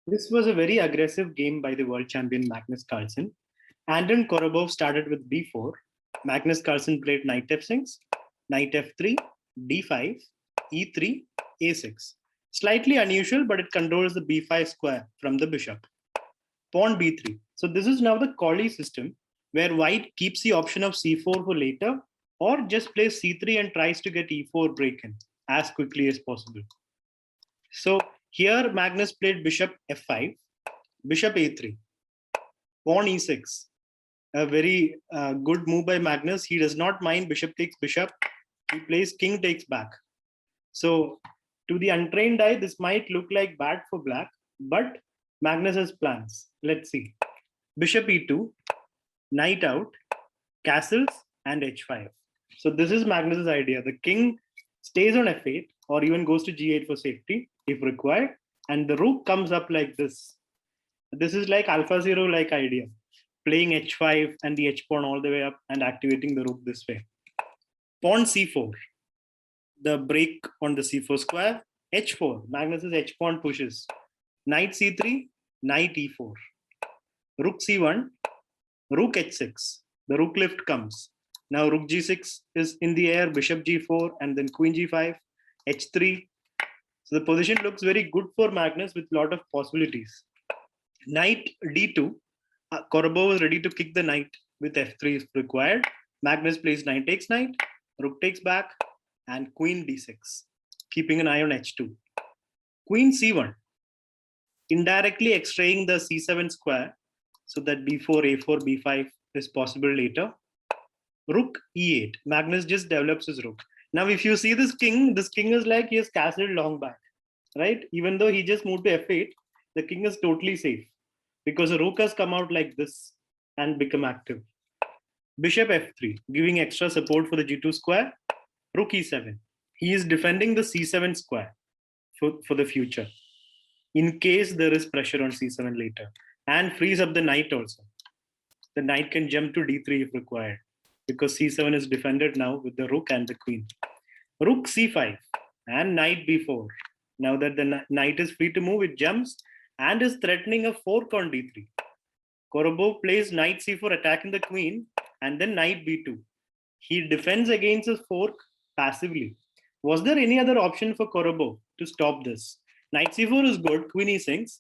This was a very aggressive game by the world champion Magnus Carlsen. Anton Korobov started with b4. Magnus Carlsen played knight f6, knight f3, d5, e3, a6. Slightly unusual, but it controls the b5 square from the bishop. Pawn b3. So this is now the Collie system, where white keeps the option of c4 for later, or just plays c3 and tries to get e4 break in as quickly as possible. So here Magnus played bishop f5, bishop a3, pawn e6. A very good move by Magnus. He does not mind bishop takes bishop. He plays king takes back. So to the untrained eye, this might look like bad for black, but Magnus has plans. Let's see. Bishop e2, knight out, castles, and h5. So this is Magnus's idea. The king stays on f8 or even goes to g8 for safety if required, and the rook comes up like this. This is like AlphaZero like idea, playing h5 and the h pawn all the way up and activating the rook this way. Pawn c4, the break on the c4 square. h4, Magnus's h pawn pushes. Knight c3, knight e4. Rook c1, rook h6. The rook lift comes. Now rook g6 is in the air, bishop g4, and then queen g5, h3. So the position looks very good for Magnus with a lot of possibilities. Knight d2. Korobov is ready to kick the knight with f3 if required. Magnus plays knight takes knight, rook takes back, and queen d6, keeping an eye on h2. Queen c1, indirectly extraying the c7 square so that b4, a4, b5 is possible later. Rook e8. Magnus just develops his rook. Now, if you see this king is like he has castled long back, right? Even though he just moved to f8, the king is totally safe because the rook has come out like this and become active. Bishop f3, giving extra support for the g2 square. Rook e7. He is defending the c7 square for the future in case there is pressure on c7 later, and frees up the knight also. The knight can jump to d3 if required because c7 is defended now with the rook and the queen. Rook c5 and knight b4. Now that the knight is free to move, it jumps and is threatening a fork on d3. Korobov plays knight c4 attacking the queen and then knight b2. He defends against his fork passively. Was there any other option for Korobov to stop this? Knight c4 is good, queen e6,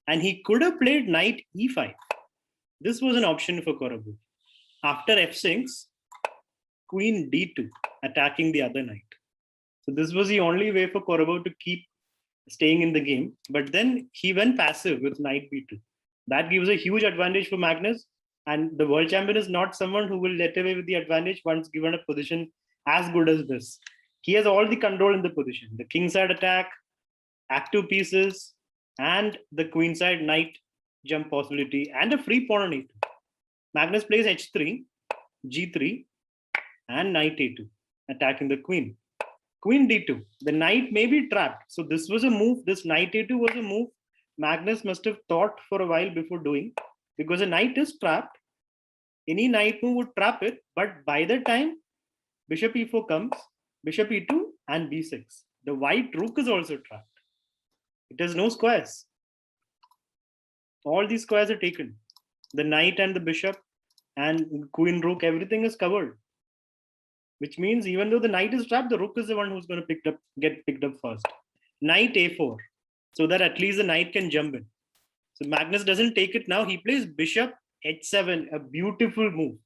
and he could have played knight e5. This was an option for Korobov. After f6, queen d2, attacking the other knight. So this was the only way for Korobov to keep staying in the game. But then he went passive with knight b2. That gives a huge advantage for Magnus. And the world champion is not someone who will let away with the advantage once given a position as good as this. He has all the control in the position. The kingside attack, active pieces, and the queenside knight jump possibility, and a free pawn on e2. Magnus plays h3, g3, and knight a2, attacking the queen. Queen d2. The knight may be trapped. So this was a move. This knight a2 was a move Magnus must have thought for a while before doing, because a knight is trapped. Any knight move would trap it, but by the time bishop e4 comes, bishop e2 and b6, the white rook is also trapped. It has no squares. All these squares are taken. The knight and the bishop and queen rook, everything is covered. Which means even though the knight is trapped, the rook is the one who's going to get picked up first. Knight a4, so that at least the knight can jump in. So Magnus doesn't take it now. He plays bishop h7, a beautiful move.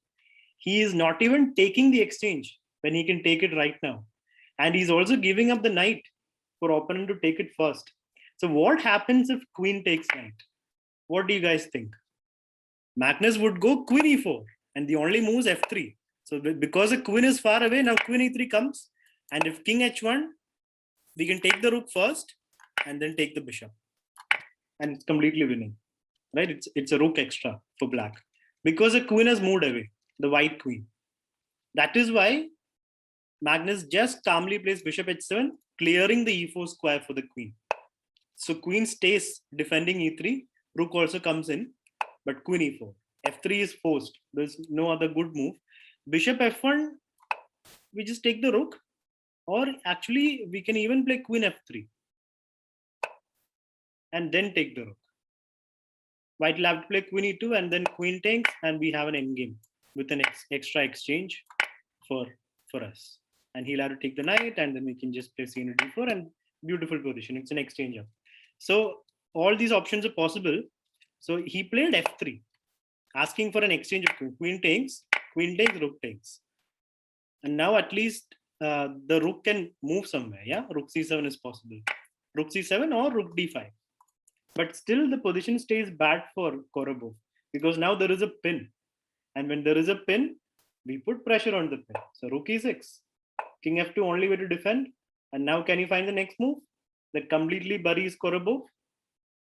He is not even taking the exchange when he can take it right now. And he's also giving up the knight for opponent to take it first. So what happens if queen takes knight? What do you guys think? Magnus would go queen e4, and the only move is f3. So because the queen is far away, now queen e3 comes. And if king h1, we can take the rook first and then take the bishop. And it's completely winning, right? It's a rook extra for black because the queen has moved away, the white queen. That is why Magnus just calmly plays bishop h7, clearing the e4 square for the queen. So queen stays defending e3, rook also comes in, but queen e4. f3 is forced. There's no other good move. Bishop f1, we just take the rook, or actually we can even play queen f3 and then take the rook. White will have to play queen e2 and then queen takes, and we have an endgame with an extra exchange for us. And he'll have to take the knight, and then we can just play c into d4, and beautiful position. It's an exchange up. So all these options are possible. So he played f3, asking for an exchange of queen takes, rook takes. And now at least the rook can move somewhere. Yeah, rook c7 is possible. Rook c7 or rook d5. But still the position stays bad for Korobov because now there is a pin. And when there is a pin, we put pressure on the pin. So rook e6, king f2, only way to defend. And now can you find the next move that completely buries Korobov?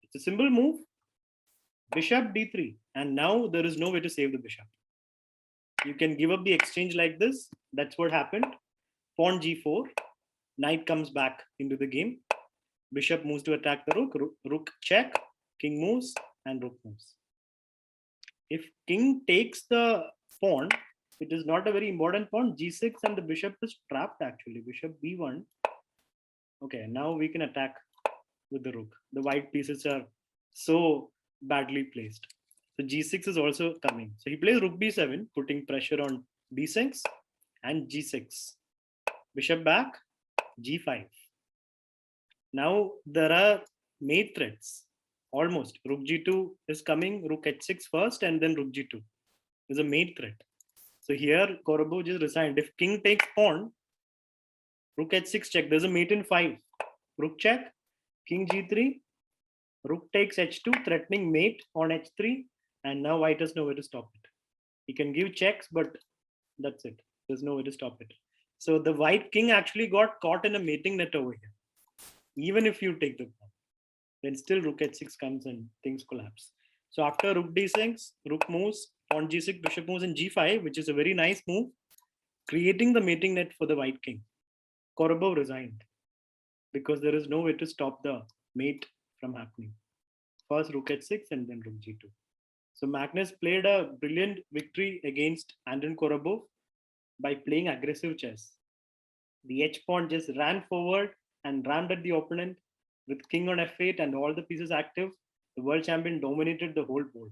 It's a simple move. Bishop d3. And now there is no way to save the bishop. You can give up the exchange like this. That's what happened. Pawn g4. Knight comes back into the game. Bishop moves to attack the rook. Rook check. King moves and rook moves. If king takes the pawn, it is not a very important pawn. g6 and the bishop is trapped actually. Bishop b1. Okay, now we can attack with the rook. The white pieces are so badly placed. So g6 is also coming. So he plays rook b7, putting pressure on d6 and g6. Bishop back, g5. Now there are mate threats. Almost. Rook g2 is coming, rook h6 first, and then rook g2. There's a mate threat. So here Korobov just resigned. If king takes pawn, rook h6 check. There's a mate in 5. Rook check, king g3, rook takes h2, threatening mate on h3, and now white has no way to stop it. He can give checks, but that's it. There's no way to stop it. So the white king actually got caught in a mating net over here. Even if you take the pawn, then still rook h6 comes and things collapse. So after rook d6, rook moves, pawn g6, bishop moves in g5, which is a very nice move, creating the mating net for the white king. Korobov resigned because there is no way to stop the mate from happening. First rook h6 and then rook g2. So Magnus played a brilliant victory against Anton Korobov by playing aggressive chess. The h pawn just ran forward and rammed at the opponent with king on f8 and all the pieces active. The world champion dominated the whole board.